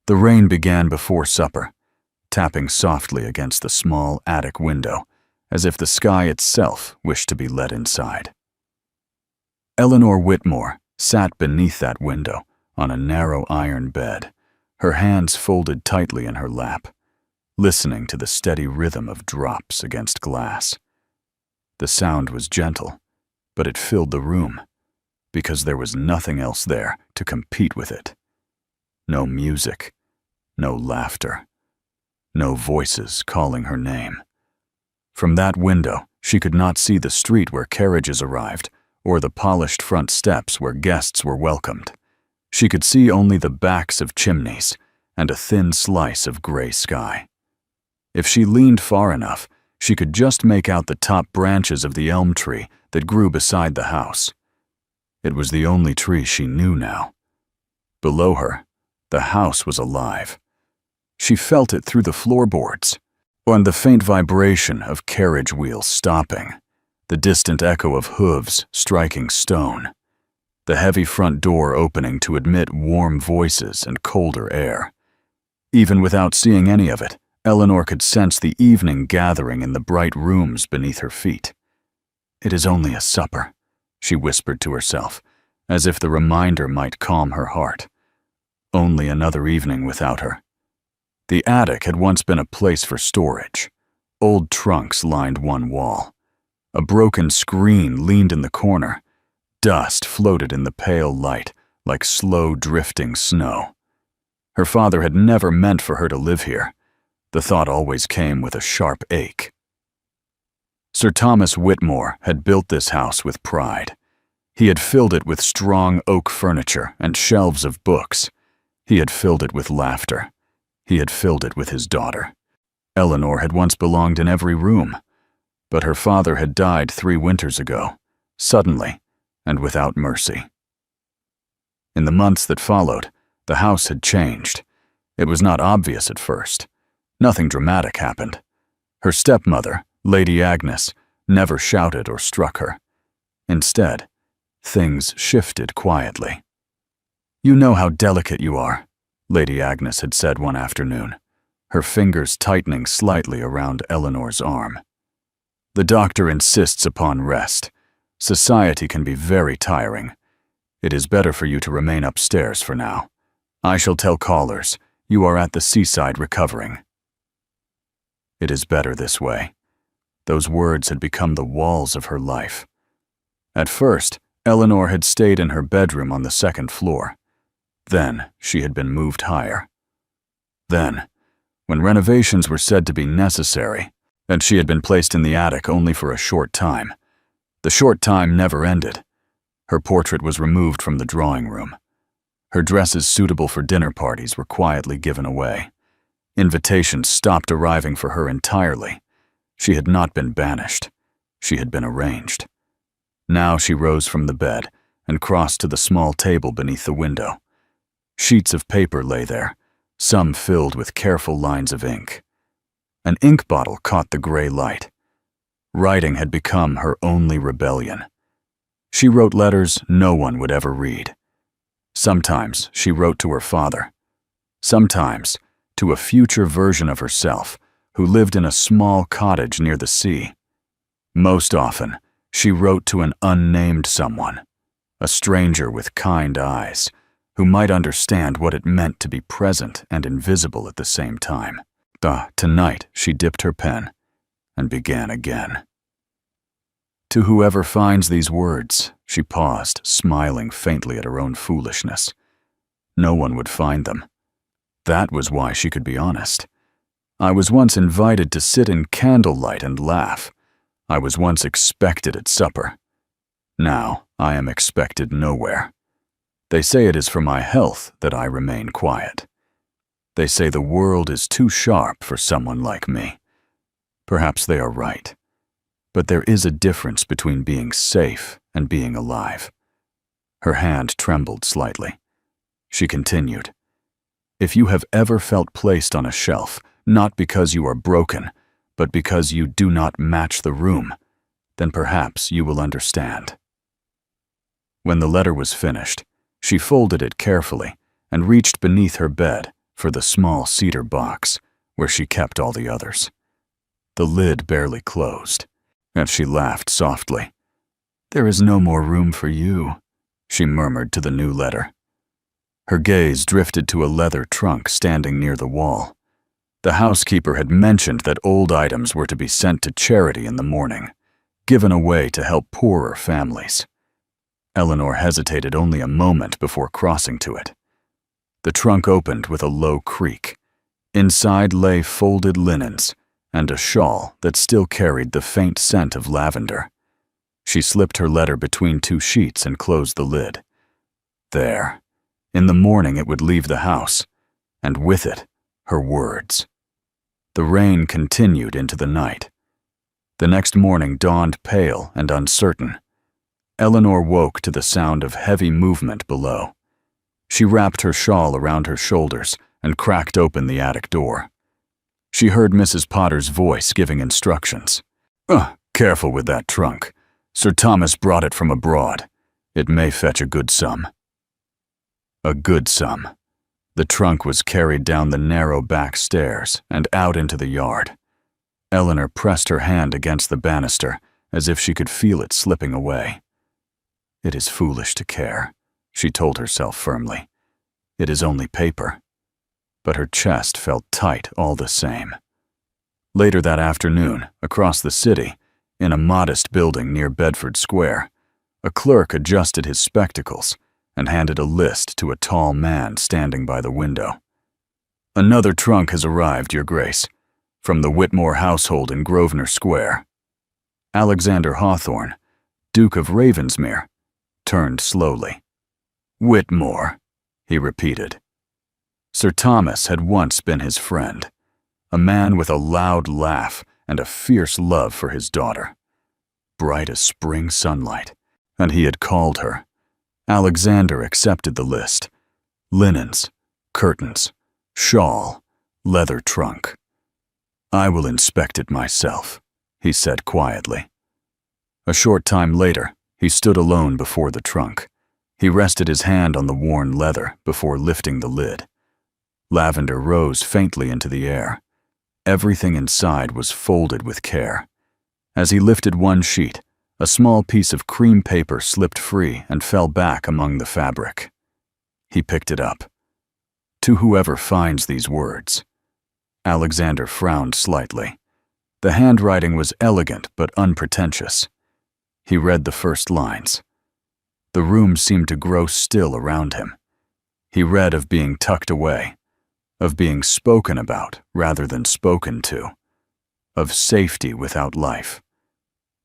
The rain began before supper, tapping softly against the small attic window, as if the sky itself wished to be let inside. Eleanor Whitmore sat beneath that window on a narrow iron bed, her hands folded tightly in her lap, listening to the steady rhythm of drops against glass. The sound was gentle, but it filled the room, because there was nothing else there to compete with it. No music, no laughter, no voices calling her name. From that window, she could not see the street where carriages arrived, or the polished front steps where guests were welcomed. She could see only the backs of chimneys and a thin slice of gray sky. If she leaned far enough, she could just make out the top branches of the elm tree that grew beside the house. It was the only tree she knew now. Below her, the house was alive. She felt it through the floorboards, and the faint vibration of carriage wheels stopping, the distant echo of hooves striking stone, the heavy front door opening to admit warm voices and colder air. Even without seeing any of it, Eleanor could sense the evening gathering in the bright rooms beneath her feet. "It is only a supper," she whispered to herself, as if the reminder might calm her heart. Only another evening without her. The attic had once been a place for storage. Old trunks lined one wall. A broken screen leaned in the corner. Dust floated in the pale light like slow drifting snow. Her father had never meant for her to live here. The thought always came with a sharp ache. Sir Thomas Whitmore had built this house with pride. He had filled it with strong oak furniture and shelves of books. He had filled it with laughter. He had filled it with his daughter. Eleanor had once belonged in every room, but her father had died 3 winters ago, suddenly and without mercy. In the months that followed, the house had changed. It was not obvious at first. Nothing dramatic happened. Her stepmother, Lady Agnes, never shouted or struck her. Instead, things shifted quietly. "You know how delicate you are," Lady Agnes had said one afternoon, her fingers tightening slightly around Eleanor's arm. "The doctor insists upon rest. Society can be very tiring. It is better for you to remain upstairs for now. I shall tell callers you are at the seaside recovering." It is better this way. Those words had become the walls of her life. At first, Eleanor had stayed in her bedroom on the 2nd floor. Then she had been moved higher. Then, when renovations were said to be necessary, and she had been placed in the attic only for a short time, the short time never ended. Her portrait was removed from the drawing room. Her dresses suitable for dinner parties were quietly given away. Invitations stopped arriving for her entirely. She had not been banished. She had been arranged. Now she rose from the bed and crossed to the small table beneath the window. Sheets of paper lay there, some filled with careful lines of ink. An ink bottle caught the gray light. Writing had become her only rebellion. She wrote letters no one would ever read. Sometimes she wrote to her father. Sometimes to a future version of herself who lived in a small cottage near the sea. Most often, she wrote to an unnamed someone, a stranger with kind eyes, who might understand what it meant to be present and invisible at the same time. Tonight, she dipped her pen and began again. To whoever finds these words, she paused, smiling faintly at her own foolishness. No one would find them. That was why she could be honest. I was once invited to sit in candlelight and laugh. I was once expected at supper. Now I am expected nowhere. They say it is for my health that I remain quiet. They say the world is too sharp for someone like me. Perhaps they are right. But there is a difference between being safe and being alive. Her hand trembled slightly. She continued, "If you have ever felt placed on a shelf, not because you are broken, but because you do not match the room, then perhaps you will understand." When the letter was finished, she folded it carefully and reached beneath her bed for the small cedar box where she kept all the others. The lid barely closed, and she laughed softly. "There is no more room for you," she murmured to the new letter. Her gaze drifted to a leather trunk standing near the wall. The housekeeper had mentioned that old items were to be sent to charity in the morning, given away to help poorer families. Eleanor hesitated only a moment before crossing to it. The trunk opened with a low creak. Inside lay folded linens and a shawl that still carried the faint scent of lavender. She slipped her letter between two sheets and closed the lid. There. In the morning it would leave the house, and with it, her words. The rain continued into the night. The next morning dawned pale and uncertain. Eleanor woke to the sound of heavy movement below. She wrapped her shawl around her shoulders and cracked open the attic door. She heard Mrs. Potter's voice giving instructions. Careful with that trunk. Sir Thomas brought it from abroad. It may fetch a good sum." A good sum. The trunk was carried down the narrow back stairs and out into the yard. Eleanor pressed her hand against the banister as if she could feel it slipping away. "It is foolish to care," she told herself firmly. "It is only paper." But her chest felt tight all the same. Later that afternoon, across the city, in a modest building near Bedford Square, a clerk adjusted his spectacles and handed a list to a tall man standing by the window. "Another trunk has arrived, Your Grace, from the Whitmore household in Grosvenor Square." Alexander Hawthorne, Duke of Ravensmere, turned slowly. "Whitmore," he repeated. Sir Thomas had once been his friend, a man with a loud laugh and a fierce love for his daughter. Bright as spring sunlight, and he had called her. Alexander accepted the list. Linens, curtains, shawl, leather trunk. "I will inspect it myself," he said quietly. A short time later, he stood alone before the trunk. He rested his hand on the worn leather before lifting the lid. Lavender rose faintly into the air. Everything inside was folded with care. As he lifted one sheet, a small piece of cream paper slipped free and fell back among the fabric. He picked it up. "To whoever finds these words." Alexander frowned slightly. The handwriting was elegant but unpretentious. He read the first lines. The room seemed to grow still around him. He read of being tucked away, of being spoken about rather than spoken to, of safety without life.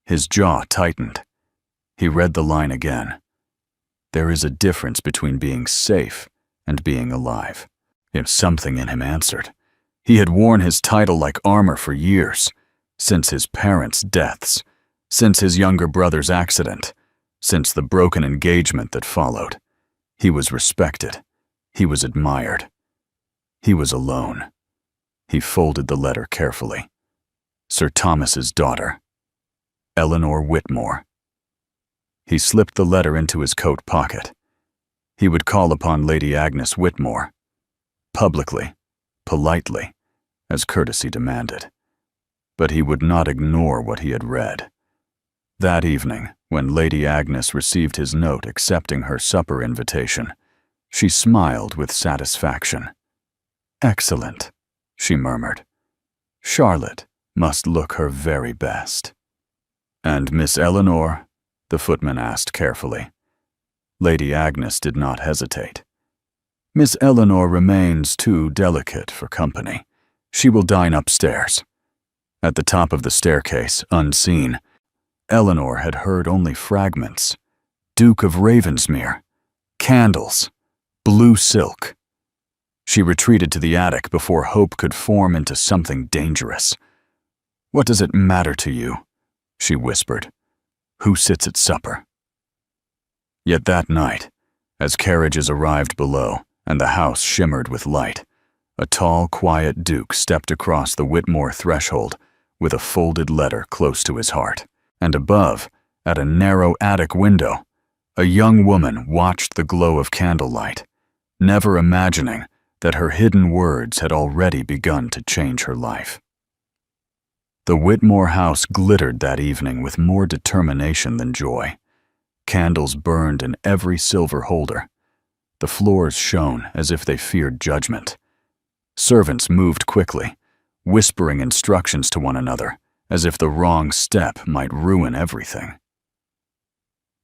His jaw tightened. He read the line again. There is a difference between being safe and being alive. If something in him answered. He had worn his title like armor for years, since his parents' deaths, since his younger brother's accident, since the broken engagement that followed. He was respected. He was admired. He was alone. He folded the letter carefully. Sir Thomas's daughter. Eleanor Whitmore. He slipped the letter into his coat pocket. He would call upon Lady Agnes Whitmore. Publicly, politely, as courtesy demanded. But he would not ignore what he had read. That evening, when Lady Agnes received his note accepting her supper invitation, she smiled with satisfaction. "Excellent," she murmured. "Charlotte must look her very best." "And Miss Eleanor?" the footman asked carefully. Lady Agnes did not hesitate. "Miss Eleanor remains too delicate for company. She will dine upstairs." At the top of the staircase, unseen, Eleanor had heard only fragments. Duke of Ravensmere, candles, blue silk. She retreated to the attic before hope could form into something dangerous. "What does it matter to you?" she whispered. "Who sits at supper?" Yet that night, as carriages arrived below and the house shimmered with light, a tall, quiet Duke stepped across the Whitmore threshold with a folded letter close to his heart. And above, at a narrow attic window, a young woman watched the glow of candlelight, never imagining that her hidden words had already begun to change her life. The Whitmore house glittered that evening with more determination than joy. Candles burned in every silver holder. The floors shone as if they feared judgment. Servants moved quickly, whispering instructions to one another, as if the wrong step might ruin everything.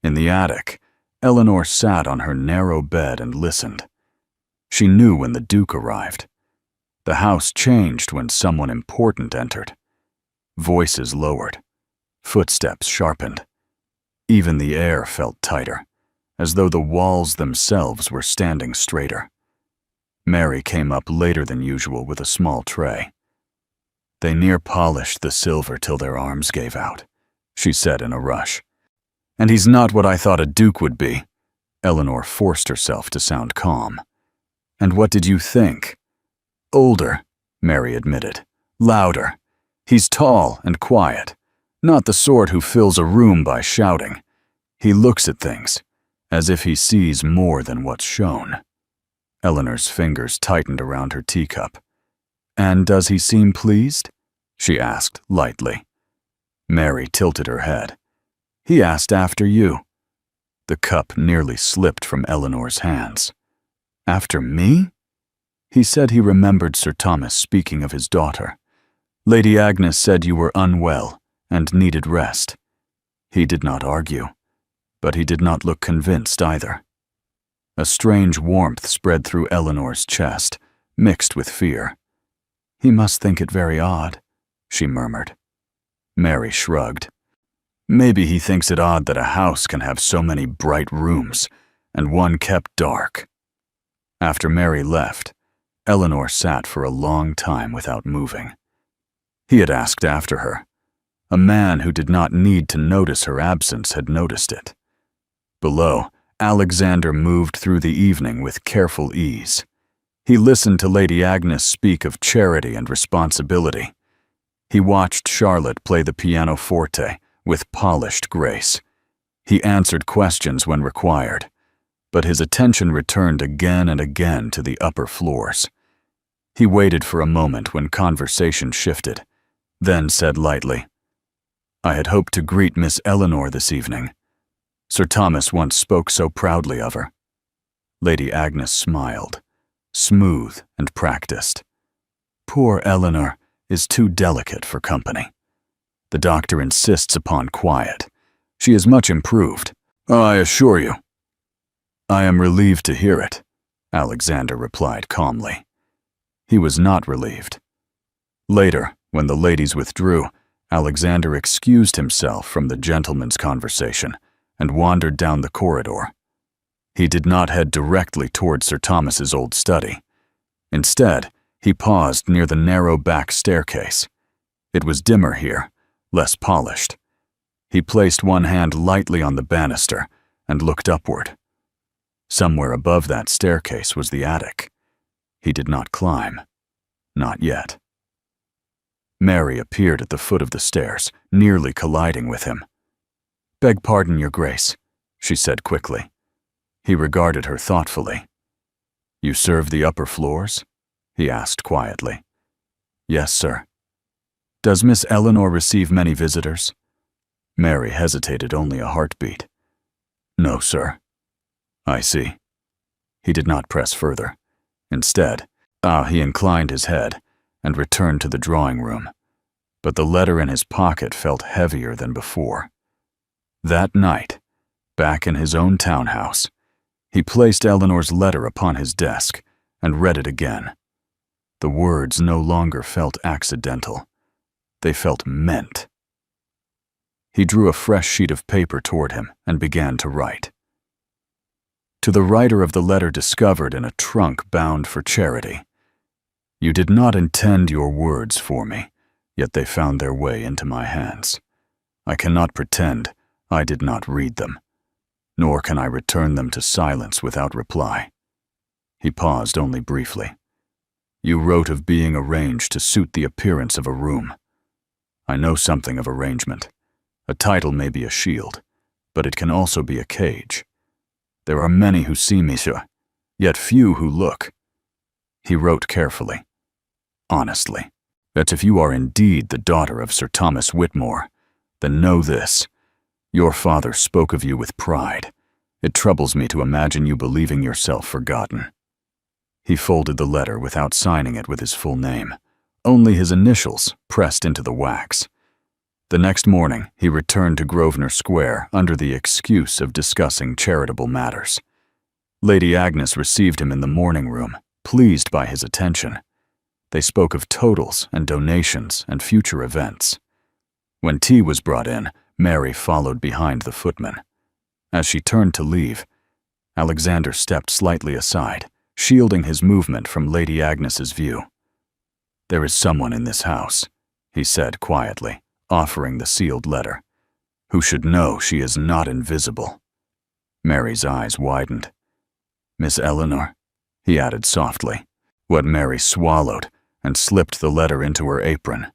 In the attic, Eleanor sat on her narrow bed and listened. She knew when the Duke arrived. The house changed when someone important entered. Voices lowered. Footsteps sharpened. Even the air felt tighter, as though the walls themselves were standing straighter. Mary came up later than usual with a small tray. "They near polished the silver till their arms gave out," she said in a rush. "And he's not what I thought a duke would be." Eleanor forced herself to sound calm. "And what did you think?" "Older," Mary admitted. "Louder. He's tall and quiet, not the sort who fills a room by shouting. He looks at things, as if he sees more than what's shown." Eleanor's fingers tightened around her teacup. "And does he seem pleased?" she asked lightly. Mary tilted her head. "He asked after you." The cup nearly slipped from Eleanor's hands. "After me?" "He said he remembered Sir Thomas speaking of his daughter. Lady Agnes said you were unwell and needed rest." He did not argue, but he did not look convinced either. A strange warmth spread through Eleanor's chest, mixed with fear. "He must think it very odd," she murmured. Mary shrugged. "Maybe he thinks it odd that a house can have so many bright rooms, and one kept dark." After Mary left, Eleanor sat for a long time without moving. He had asked after her. A man who did not need to notice her absence had noticed it. Below, Alexander moved through the evening with careful ease. He listened to Lady Agnes speak of charity and responsibility. He watched Charlotte play the pianoforte with polished grace. He answered questions when required, but his attention returned again and again to the upper floors. He waited for a moment when conversation shifted, then said lightly, "I had hoped to greet Miss Eleanor this evening. Sir Thomas once spoke so proudly of her." Lady Agnes smiled, smooth and practiced. "Poor Eleanor is too delicate for company. The doctor insists upon quiet. She is much improved, I assure you." "I am relieved to hear it," Alexander replied calmly. He was not relieved. Later, when the ladies withdrew, Alexander excused himself from the gentlemen's conversation and wandered down the corridor. He did not head directly toward Sir Thomas's old study. Instead, he paused near the narrow back staircase. It was dimmer here, less polished. He placed one hand lightly on the banister and looked upward. Somewhere above that staircase was the attic. He did not climb. Not yet. Mary appeared at the foot of the stairs, nearly colliding with him. "Beg pardon, Your Grace," she said quickly. He regarded her thoughtfully. "You serve the upper floors?" he asked quietly. "Yes, sir." "Does Miss Eleanor receive many visitors?" Mary hesitated only a heartbeat. "No, sir." "I see." He did not press further. Instead, he inclined his head and returned to the drawing room, but the letter in his pocket felt heavier than before. That night, back in his own townhouse, he placed Eleanor's letter upon his desk and read it again. The words no longer felt accidental. They felt meant. He drew a fresh sheet of paper toward him and began to write. To the writer of the letter discovered in a trunk bound for charity. You did not intend your words for me, yet they found their way into my hands. I cannot pretend I did not read them, nor can I return them to silence without reply. He paused only briefly. You wrote of being arranged to suit the appearance of a room. I know something of arrangement. A title may be a shield, but it can also be a cage. There are many who see me, sir, yet few who look. He wrote carefully, honestly, that if you are indeed the daughter of Sir Thomas Whitmore, then know this. Your father spoke of you with pride. It troubles me to imagine you believing yourself forgotten. He folded the letter without signing it with his full name, only his initials pressed into the wax. The next morning, he returned to Grosvenor Square under the excuse of discussing charitable matters. Lady Agnes received him in the morning room, pleased by his attention. They spoke of totals and donations and future events. When tea was brought in, Mary followed behind the footman. As she turned to leave, Alexander stepped slightly aside, shielding his movement from Lady Agnes's view. "There is someone in this house," he said quietly, offering the sealed letter, "who should know she is not invisible." Mary's eyes widened. "Miss Eleanor," he added softly, what Mary swallowed and slipped the letter into her apron.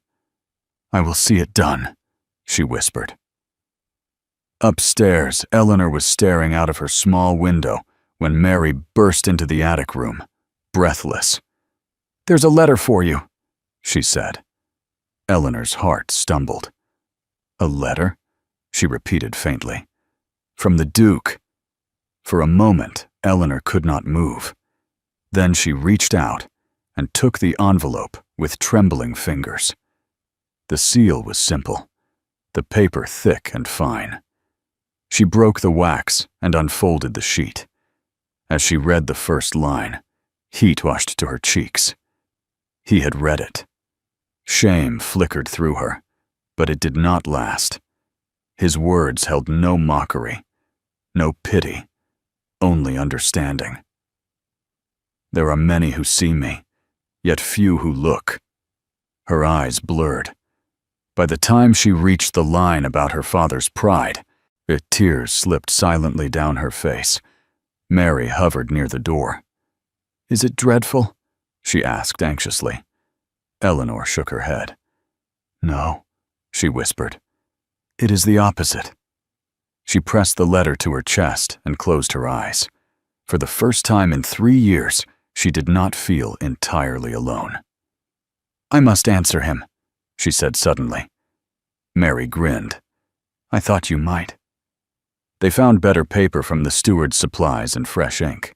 "I will see it done," she whispered. Upstairs, Eleanor was staring out of her small window when Mary burst into the attic room, breathless. "There's a letter for you," she said. Eleanor's heart stumbled. "A letter?" she repeated faintly. "From the Duke." For a moment, Eleanor could not move. Then she reached out and took the envelope with trembling fingers. The seal was simple, the paper thick and fine. She broke the wax and unfolded the sheet. As she read the first line, heat rushed to her cheeks. He had read it. Shame flickered through her, but it did not last. His words held no mockery, no pity, only understanding. "There are many who see me, yet few who look." Her eyes blurred. By the time she reached the line about her father's pride, tears slipped silently down her face. Mary hovered near the door. "Is it dreadful?" she asked anxiously. Eleanor shook her head. "No," she whispered. "It is the opposite." She pressed the letter to her chest and closed her eyes. For the first time in 3 years, she did not feel entirely alone. "I must answer him," she said suddenly. Mary grinned. "I thought you might." They found better paper from the steward's supplies and fresh ink.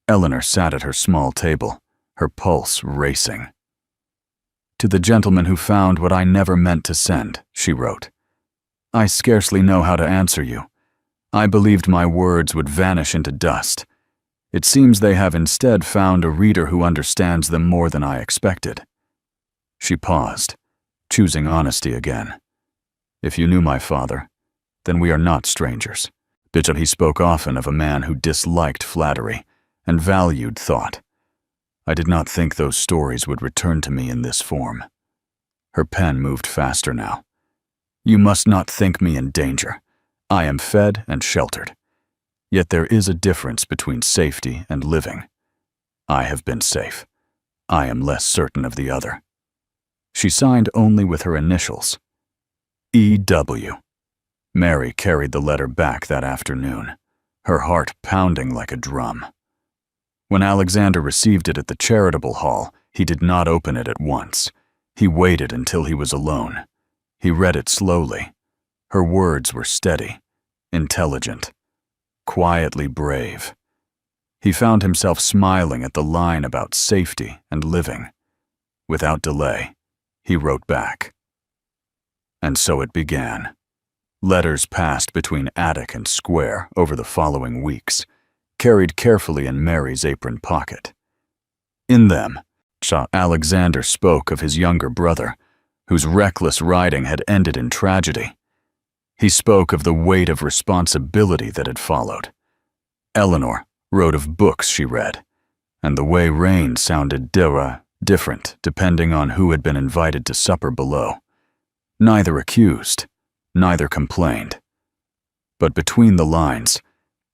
Eleanor sat at her small table, her pulse racing. "To the gentleman who found what I never meant to send," she wrote. "I scarcely know how to answer you. I believed my words would vanish into dust. It seems they have instead found a reader who understands them more than I expected." She paused, choosing honesty again. "If you knew my father, then we are not strangers." Bishop, he spoke often of a man who disliked flattery and valued thought. "I did not think those stories would return to me in this form." Her pen moved faster now. "You must not think me in danger. I am fed and sheltered. Yet there is a difference between safety and living. I have been safe. I am less certain of the other." She signed only with her initials. E.W. Mary carried the letter back that afternoon, her heart pounding like a drum. When Alexander received it at the charitable hall, he did not open it at once. He waited until he was alone. He read it slowly. Her words were steady, intelligent, quietly brave. He found himself smiling at the line about safety and living. Without delay, he wrote back. And so it began. Letters passed between attic and square over the following weeks, carried carefully in Mary's apron pocket. In them, Alexander spoke of his younger brother, whose reckless riding had ended in tragedy. He spoke of the weight of responsibility that had followed. Eleanor wrote of books she read, and the way rain sounded different depending on who had been invited to supper below. Neither accused, neither complained. But between the lines,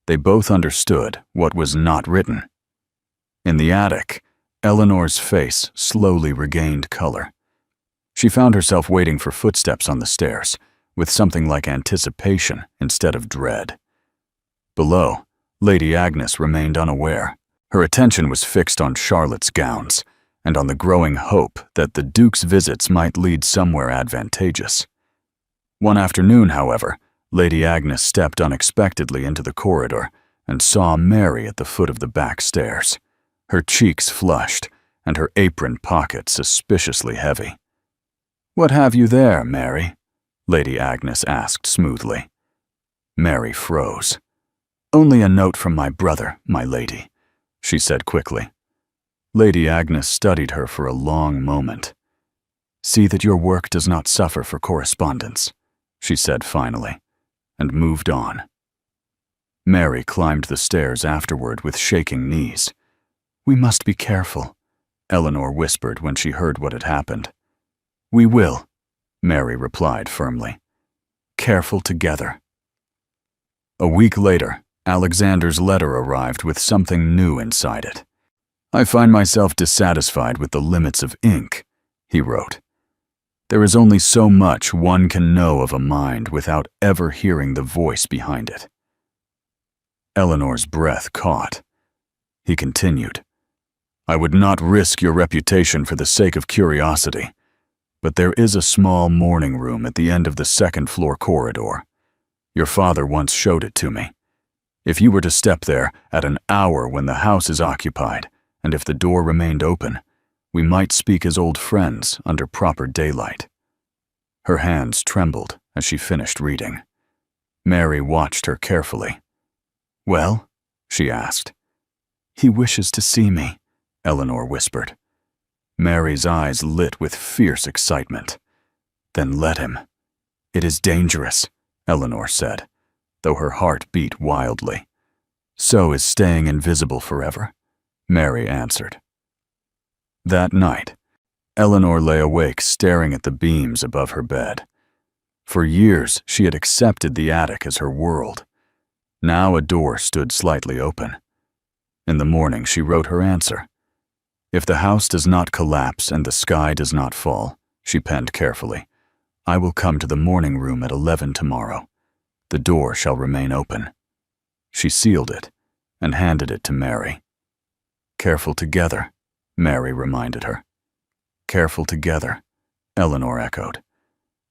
they both understood what was not written. In the attic, Eleanor's face slowly regained color. She found herself waiting for footsteps on the stairs, with something like anticipation instead of dread. Below, Lady Agnes remained unaware. Her attention was fixed on Charlotte's gowns and on the growing hope that the Duke's visits might lead somewhere advantageous. One afternoon, however, Lady Agnes stepped unexpectedly into the corridor and saw Mary at the foot of the back stairs, her cheeks flushed and her apron pocket suspiciously heavy. "What have you there, Mary?" Lady Agnes asked smoothly. Mary froze. "Only a note from my brother, my lady," she said quickly. Lady Agnes studied her for a long moment. "See that your work does not suffer for correspondence," she said finally, and moved on. Mary climbed the stairs afterward with shaking knees. "We must be careful," Eleanor whispered when she heard what had happened. "We will," Mary replied firmly. "Careful together." A week later, Alexander's letter arrived with something new inside it. "I find myself dissatisfied with the limits of ink," he wrote. "There is only so much one can know of a mind without ever hearing the voice behind it." Eleanor's breath caught. He continued, "I would not risk your reputation for the sake of curiosity, but there is a small morning room at the end of the second-floor corridor. Your father once showed it to me. If you were to step there at an hour when the house is occupied, and if the door remained open, we might speak as old friends under proper daylight." Her hands trembled as she finished reading. Mary watched her carefully. "Well?" she asked. "He wishes to see me," Eleanor whispered. Mary's eyes lit with fierce excitement. "Then let him." "It is dangerous," Eleanor said, though her heart beat wildly. "So is staying invisible forever," Mary answered. That night, Eleanor lay awake staring at the beams above her bed. For years, she had accepted the attic as her world. Now a door stood slightly open. In the morning, she wrote her answer. "If the house does not collapse and the sky does not fall," she penned carefully, "I will come to the morning room at 11 tomorrow. The door shall remain open." She sealed it and handed it to Mary. "Careful together," Mary reminded her. "Careful together," Eleanor echoed.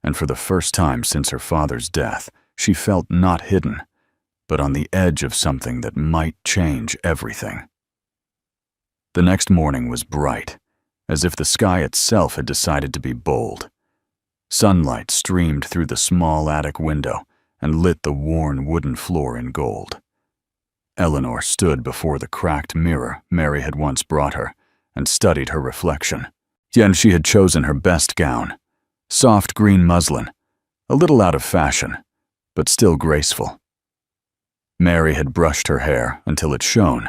And for the first time since her father's death, she felt not hidden, but on the edge of something that might change everything. The next morning was bright, as if the sky itself had decided to be bold. Sunlight streamed through the small attic window and lit the worn wooden floor in gold. Eleanor stood before the cracked mirror Mary had once brought her and studied her reflection. And she had chosen her best gown, soft green muslin, a little out of fashion, but still graceful. Mary had brushed her hair until it shone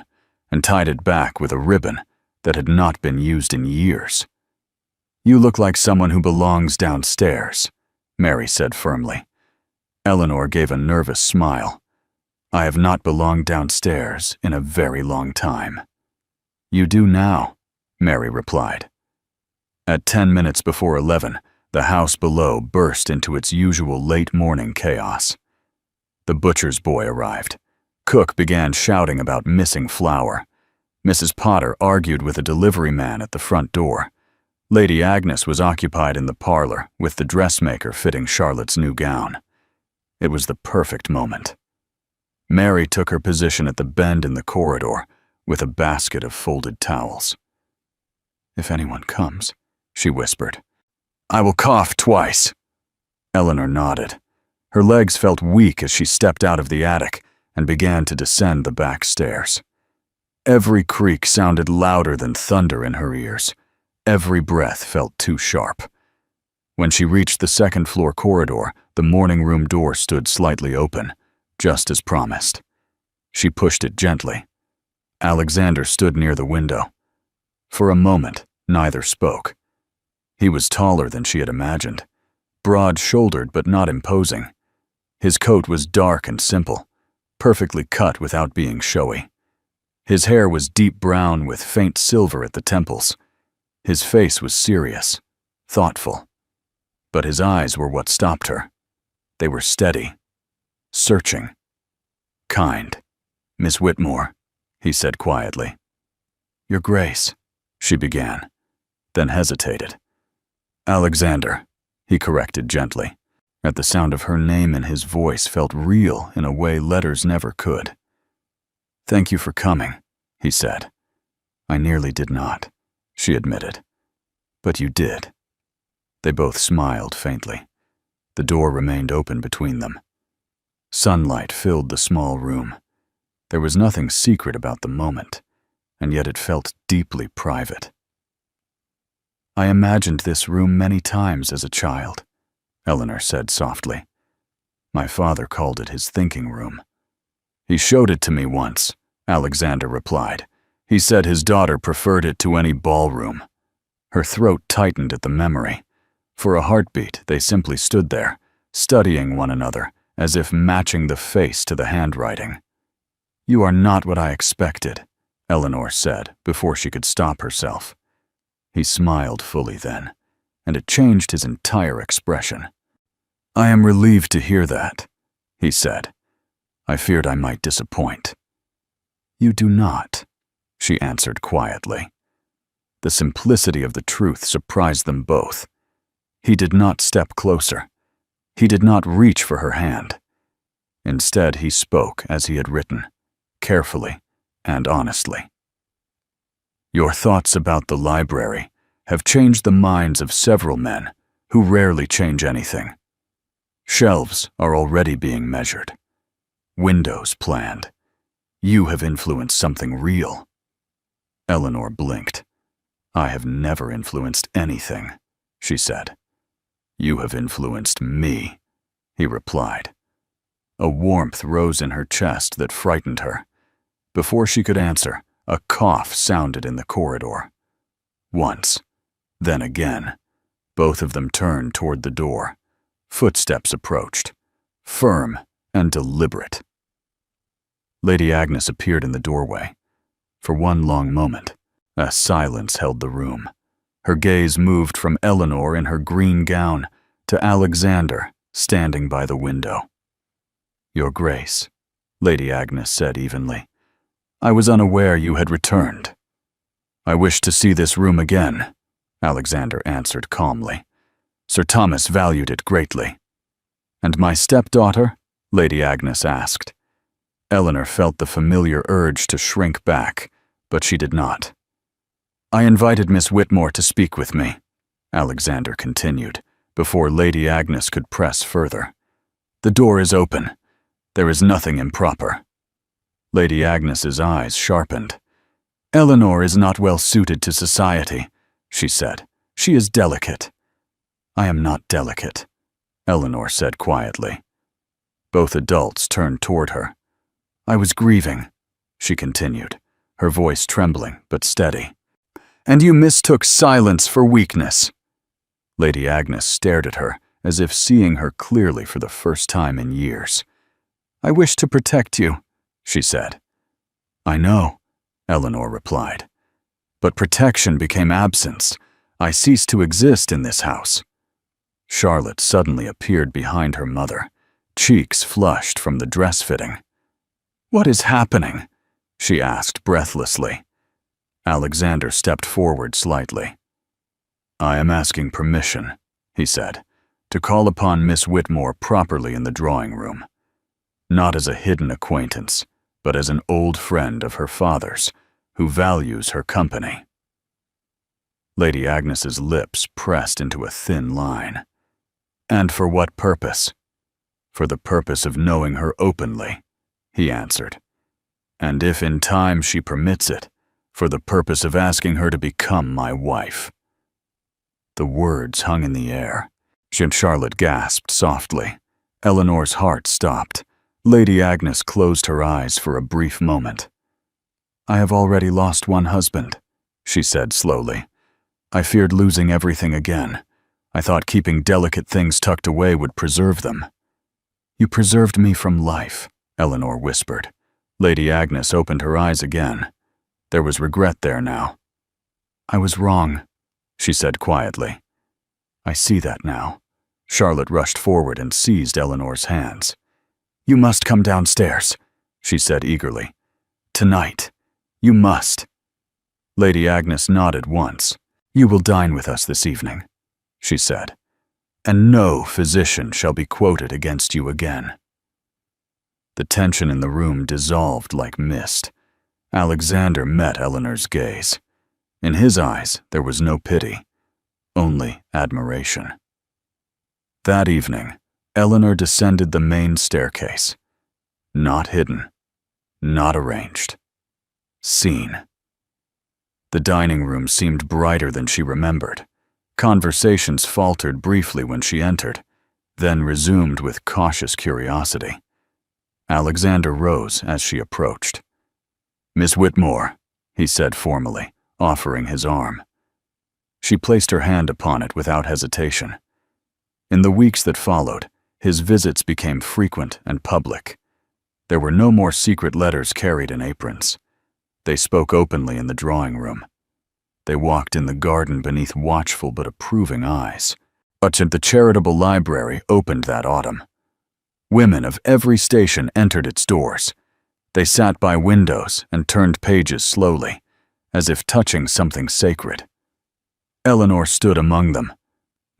and tied it back with a ribbon that had not been used in years. "You look like someone who belongs downstairs," Mary said firmly. Eleanor gave a nervous smile. "I have not belonged downstairs in a very long time." "You do now," Mary replied. At 10 minutes before 11, the house below burst into its usual late-morning chaos. The butcher's boy arrived. Cook began shouting about missing flour. Mrs. Potter argued with a delivery man at the front door. Lady Agnes was occupied in the parlor with the dressmaker fitting Charlotte's new gown. It was the perfect moment. Mary took her position at the bend in the corridor with a basket of folded towels. "If anyone comes," she whispered, "I will cough twice." Eleanor nodded. Her legs felt weak as she stepped out of the attic and began to descend the back stairs. Every creak sounded louder than thunder in her ears. Every breath felt too sharp. When she reached the second-floor corridor, the morning room door stood slightly open, just as promised. She pushed it gently. Alexander stood near the window. For a moment, neither spoke. He was taller than she had imagined, broad-shouldered but not imposing. His coat was dark and simple, perfectly cut without being showy. His hair was deep brown with faint silver at the temples. His face was serious, thoughtful. But his eyes were what stopped her. They were steady, searching, kind. "Miss Whitmore," he said quietly. Your Grace, she began, then hesitated. Alexander, he corrected gently. At the sound of her name and his voice felt real in a way letters never could. Thank you for coming, he said. I nearly did not, she admitted. But you did. They both smiled faintly. The door remained open between them. Sunlight filled the small room. There was nothing secret about the moment, and yet it felt deeply private. I imagined this room many times as a child, Eleanor said softly. My father called it his thinking room. He showed it to me once, Alexander replied. He said his daughter preferred it to any ballroom. Her throat tightened at the memory. For a heartbeat, they simply stood there, studying one another, as if matching the face to the handwriting. You are not what I expected, Eleanor said before she could stop herself. He smiled fully then, and it changed his entire expression. I am relieved to hear that, he said. I feared I might disappoint. You do not, she answered quietly. The simplicity of the truth surprised them both. He did not step closer. He did not reach for her hand. Instead, he spoke as he had written, carefully and honestly. Your thoughts about the library have changed the minds of several men who rarely change anything. Shelves are already being measured. Windows planned. You have influenced something real. Eleanor blinked. I have never influenced anything, she said. You have influenced me, he replied. A warmth rose in her chest that frightened her. Before she could answer, a cough sounded in the corridor. Once, then again. Both of them turned toward the door. Footsteps approached, firm and deliberate. Lady Agnes appeared in the doorway. For one long moment, a silence held the room. Her gaze moved from Eleanor in her green gown to Alexander standing by the window. Your Grace, Lady Agnes said evenly, I was unaware you had returned. I wish to see this room again, Alexander answered calmly. Sir Thomas valued it greatly. And my stepdaughter? Lady Agnes asked. Eleanor felt the familiar urge to shrink back, but she did not. I invited Miss Whitmore to speak with me, Alexander continued, before Lady Agnes could press further. The door is open. There is nothing improper. Lady Agnes's eyes sharpened. Eleanor is not well suited to society, she said. She is delicate. I am not delicate, Eleanor said quietly. Both adults turned toward her. I was grieving, she continued, her voice trembling but steady. And you mistook silence for weakness. Lady Agnes stared at her, as if seeing her clearly for the first time in years. I wish to protect you, she said. I know, Eleanor replied. But protection became absence. I ceased to exist in this house. Charlotte suddenly appeared behind her mother, cheeks flushed from the dress fitting. What is happening? She asked breathlessly. Alexander stepped forward slightly. I am asking permission, he said, to call upon Miss Whitmore properly in the drawing room. Not as a hidden acquaintance, but as an old friend of her father's, who values her company. Lady Agnes's lips pressed into a thin line. And for what purpose? For the purpose of knowing her openly, he answered. And if in time she permits it, for the purpose of asking her to become my wife. The words hung in the air. Charlotte gasped softly. Eleanor's heart stopped. Lady Agnes closed her eyes for a brief moment. I have already lost one husband, she said slowly. I feared losing everything again. I thought keeping delicate things tucked away would preserve them. You preserved me from life, Eleanor whispered. Lady Agnes opened her eyes again. There was regret there now. I was wrong, she said quietly. I see that now. Charlotte rushed forward and seized Eleanor's hands. You must come downstairs, she said eagerly. Tonight. You must. Lady Agnes nodded once. "You will dine with us this evening," she said, "and no physician shall be quoted against you again." The tension in the room dissolved like mist. Alexander met Eleanor's gaze. In his eyes, there was no pity, only admiration. That evening, Eleanor descended the main staircase. Not hidden, not arranged. Seen. The dining room seemed brighter than she remembered. Conversations faltered briefly when she entered, then resumed with cautious curiosity. Alexander rose as she approached. "Miss Whitmore," he said formally, offering his arm. She placed her hand upon it without hesitation. In the weeks that followed, his visits became frequent and public. There were no more secret letters carried in aprons. They spoke openly in the drawing room. They walked in the garden beneath watchful but approving eyes. But the charitable library opened that autumn. Women of every station entered its doors. They sat by windows and turned pages slowly, as if touching something sacred. Eleanor stood among them,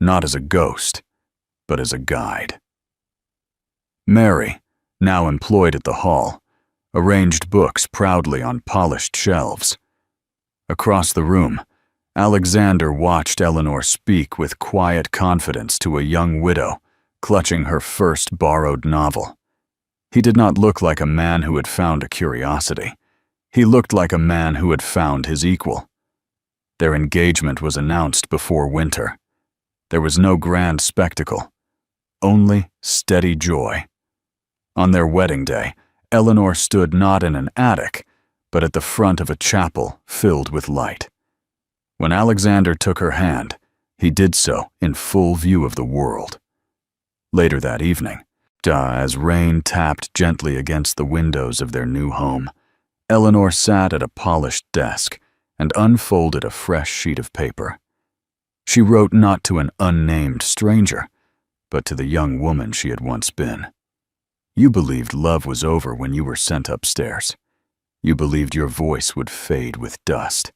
not as a ghost, but as a guide. Mary, now employed at the hall, arranged books proudly on polished shelves. Across the room, Alexander watched Eleanor speak with quiet confidence to a young widow clutching her first borrowed novel. He did not look like a man who had found a curiosity. He looked like a man who had found his equal. Their engagement was announced before winter. There was no grand spectacle, only steady joy. On their wedding day, Eleanor stood not in an attic, but at the front of a chapel filled with light. When Alexander took her hand, he did so in full view of the world. Later that evening, as rain tapped gently against the windows of their new home, Eleanor sat at a polished desk and unfolded a fresh sheet of paper. She wrote not to an unnamed stranger, but to the young woman she had once been. You believed love was over when you were sent upstairs. You believed your voice would fade with dust.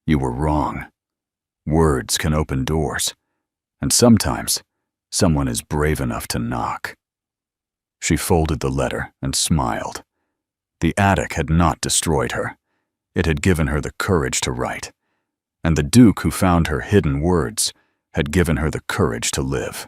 You were wrong. Words can open doors, and sometimes someone is brave enough to knock. She folded the letter and smiled. The attic had not destroyed her. It had given her the courage to write, and the Duke who found her hidden words had given her the courage to live.